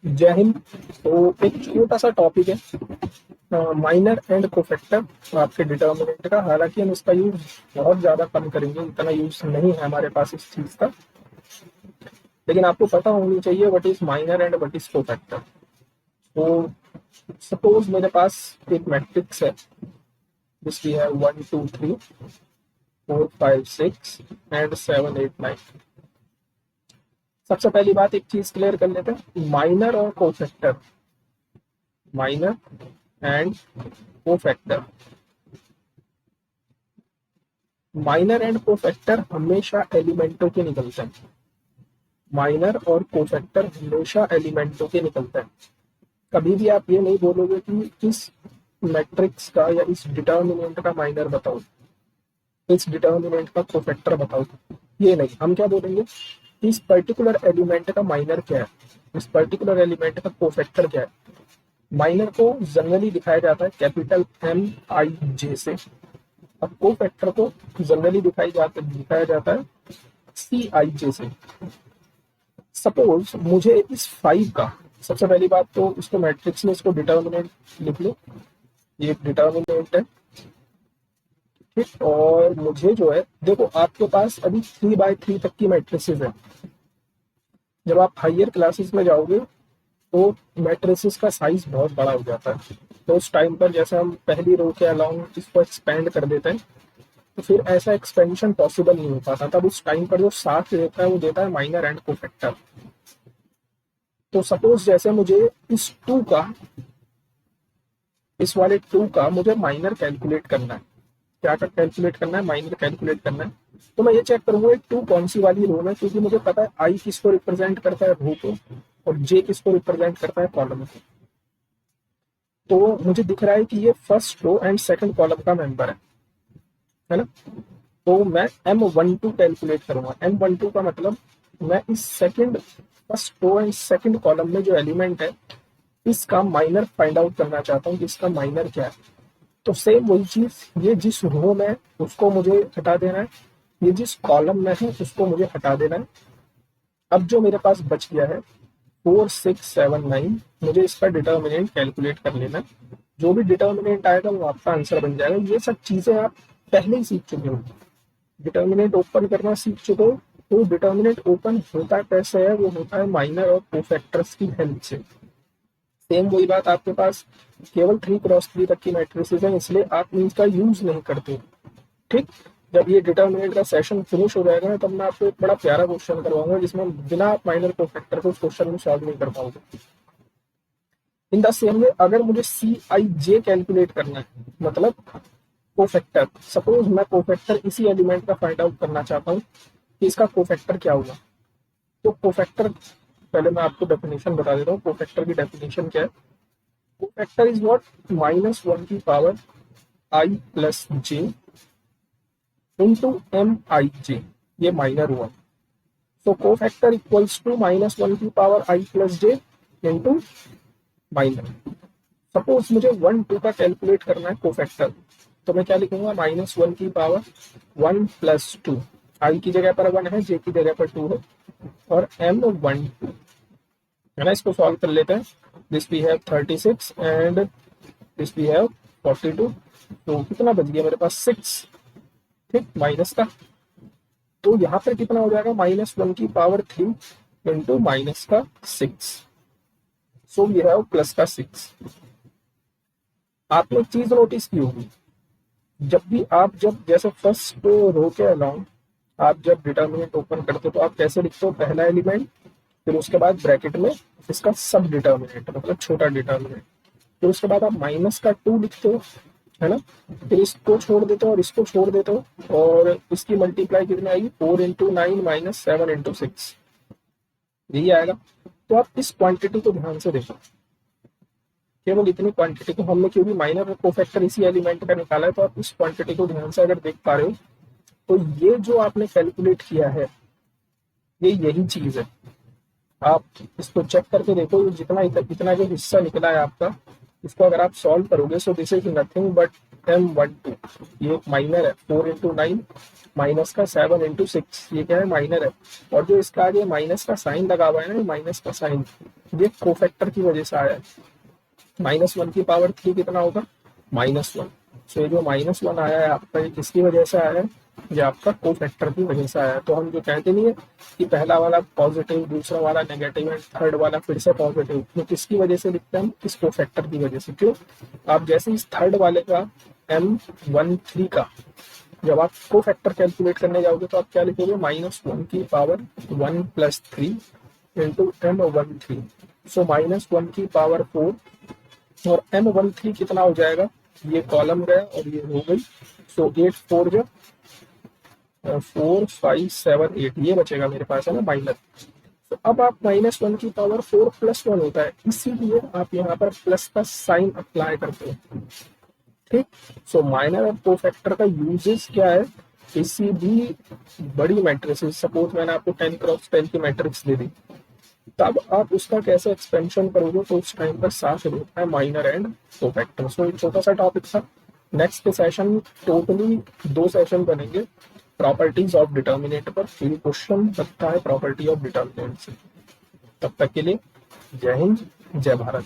जय हिंद। तो एक छोटा सा टॉपिक है माइनर एंड कोफैक्टर आपके डिटर्मिनेंट का। हालांकि हम इसका यूज बहुत ज्यादा कम करेंगे, इतना यूज नहीं है हमारे पास इस चीज का, लेकिन आपको पता होनी चाहिए what is minor and what is cofactor. तो सपोज मेरे पास एक मैट्रिक्स है जिसकी है 1 2 3 4 5 6 एंड 7 8 9। सबसे पहली बात एक चीज क्लियर कर लेते हैं, माइनर और cofactor, minor and cofactor, minor and cofactor हमेशा एलिमेंटों के निकलते हैं। माइनर और कोफैक्टर हमेशा एलिमेंटों के निकलते हैं। कभी भी आप ये नहीं बोलोगे कि इस मैट्रिक्स का या इस डिटर्मिनेंट का माइनर बताओ, इस डिटर्मिनेंट का कोफैक्टर बताओ। ये नहीं, हम क्या बोलेंगे, इस पर्टिकुलर एलिमेंट का माइनर क्या है, इस पर्टिकुलर एलिमेंट का कोफैक्टर क्या है। माइनर को जनरली दिखाया जाता है कैपिटल MIJ से, अब कोफैक्टर को जनरली दिखाया जाता है CIJ से। सपोज मुझे इस 5 का, सबसे पहली बात तो इसको मैट्रिक्स में इसको डिटर्मिनेंट लिख लो, ये डिटर्मिनेंट है, ठीक। और मुझे जो है, देखो आपके पास अभी 3x3 तक की मैट्रिसेस है। जब आप हायर क्लासेस में जाओगे तो मैट्रिसेस का साइज बहुत बड़ा हो जाता है। तो उस टाइम पर जैसे हम पहली रो के अलाउंग इसको एक्सपेंड कर देते हैं, तो फिर ऐसा एक्सपेंशन पॉसिबल नहीं हो पाता। तब उस टाइम पर जो साथ देता है वो देता है माइनर एंड कोफैक्टर। तो सपोज जैसे मुझे इस 2 का, इस वाले 2 का मुझे माइनर कैलकुलेट करना है। क्या का कैलकुलेट करना है? माइनर कैलकुलेट करना है। तो मैं ये चेक करूंगा 2 कौन सी वाली रो में, क्योंकि मुझे पता है आई किसको रिप्रेजेंट करता है, रो को, और जे किसको रिप्रेजेंट करता है, कॉलम को। तो मुझे दिख रहा है कि ये first row and second column का मेंबर है ना। तो मैं M12 कैलकुलेट करूंगा। M12 का मतलब मैं इस second, first row and second column में जो एलिमेंट है इसका माइनर फाइंड आउट करना चाहता हूँ कि इसका माइनर क्या है। तो सेम वही चीज, ये जिस रो में है उसको मुझे हटा देना है, ये जिस कॉलम में है उसको मुझे हटा देना है। अब जो मेरे पास बच गया है 4 6 7 9, मुझे इसका डिटर्मिनेंट कैलकुलेट कर लेना है। जो भी डिटर्मिनेंट आएगा वो आपका आंसर बन जाएगा। ये सब चीजें आप पहले ही सीख चुके हो, डिटर्मिनेंट ओपन करना सीख चुके हो। तो डिटर्मिनेंट ओपन होता कैसे है, वो होता है माइनर और कोफैक्टर्स की हेल्प से। सेम वही बात, आपके पास केवल 3x3 तक की मैट्रिसेस हैं, इसलिए आप इनका यूज नहीं करते, ठीक। जब ये डिटर्मिनेंट का सेशन फिनिश हो जाएगा ना, तब मैं आपको एक बड़ा प्यारा क्वेश्चन करवाऊंगा जिसमें बिना आप माइनर कोफैक्टर को उस क्वेश्चन में सॉल्व नहीं कर पाओगे। इन द सेम वे अगर मुझे CIJ कैलकुलेट करना है, मतलब कोफैक्टर, सपोज मैं कोफैक्टर इसी एलिमेंट का फाइंड आउट करना चाहता हूँ कि इसका कोफैक्टर क्या होगा। तो कोफैक्टर, पहले मैं आपको डेफिनेशन बता देता हूँ, कोफैक्टर की डेफिनेशन क्या है। कोफैक्टर इज व्हाट, -1 की power I plus J into MIJ, ये माइनर हुआ। सो कोफैक्टर इक्वल्स टू -1 की power I plus J into minor. Suppose मुझे 1 2 का कैलकुलेट करना है कोफैक्टर, तो मैं क्या लिखूंगा, -1 की पावर 1 प्लस 2, आई की जगह पर 1 है, जे की जगह पर 2 है, और M12 है ना। इसको सॉल्व कर लेते हैं। This we have 36 and this we have 42। तो कितना बच गया मेरे पास, 6, ठीक, माइनस का। तो यहाँ पर कितना हो जाएगा, -1 की पावर 3 इंटू माइनस का 6। सो वी हैव प्लस का 6। आपने एक चीज नोटिस की होगी, जब भी आप, जब जैसे फर्स्ट रो के अलाउंग आप जब डिटर्मिनेंट ओपन करते हो तो आप कैसे लिखते हो, पहला एलिमेंट, फिर उसके बाद ब्रैकेट में इसका सब डिटर्मिनेंट, मतलब छोटा डिटर्मिनेंट, फिर उसके बाद आप -2 लिखते हो, है ना। फिर इसको छोड़ देते हो और इसको छोड़ देते हो, और इसकी मल्टीप्लाई कितनी आएगी, 4 इंटू 9 माइनस 7 इंटू 6, यही आएगा। तो आप इस क्वांटिटी को ध्यान से देखो, केवल इतनी क्वांटिटी को हमने, क्योंकि माइनर और कोफैक्टर इसी एलिमेंट का निकाला है, तो आप इस क्वांटिटी को ध्यान से अगर देख पा रहे हो, तो ये जो आपने कैलकुलेट किया है ये यही चीज है। आप इसको चेक करके देखो, जितना इतना जो हिस्सा निकला है आपका, इसको अगर आप सॉल्व करोगे, so this is nothing but M12, ये माइनर है, 4 into 9 माइनस का 7 into 6, ये क्या है माइनर है। और जो इसका आगे माइनस का साइन लगा हुआ है ना, माइनस का साइन, ये कोफैक्टर की वजह से आया है। -1 की पावर 3 कितना होगा, -1। सो ये जो -1 आया है आपका, ये किसकी वजह से आया है, ये आपका कोफैक्टर की वजह से आया है। तो हम जो कहते नहीं है कि पहला वाला पॉजिटिव, दूसरा वाला नेगेटिव एंड थर्ड वाला फिर से पॉजिटिव, तो किसकी वजह से लिखते हैं हम, इस कोफैक्टर की वजह से। क्यों, आप जैसे इस थर्ड वाले का M13 का जब आप कोफैक्टर कैलकुलेट करने जाओगे तो आप क्या लिखोगे, -1 की पावर 1 + 3 इंटू M13। सो -1 की पावर 4 और M13 कितना हो जाएगा, ये कॉलम गया और ये हो गई। सो 8 4 जो 4 5 7 8 ये बचेगा मेरे पास, है ना माइनस। तो अब आप -1 की पावर 4 + 1 होता है, इसीलिए आप यहाँ पर प्लस का साइन अप्लाई करते हो। ठीक, सो माइनर और कोफैक्टर का यूजेस क्या है, किसी भी बड़ी मैट्रिसेस, सपोज मैंने आपको 10x10 की मैट्रिक्स दे दी, तब आप उसका कैसे एक्सपेंशन करोगे, तो उस टाइम पर साथ होता है माइनर एंड कोफैक्टर। सो एक छोटा सा टॉपिक था। नेक्स्ट सेशन टोटली 2 सेशन बनेंगे प्रॉपर्टीज ऑफ डिटर्मिनेंट पर, फिर क्वेश्चन बनता है प्रॉपर्टी ऑफ डिटर्मिनेंट से। तब तक के लिए जय हिंद, जय भारत।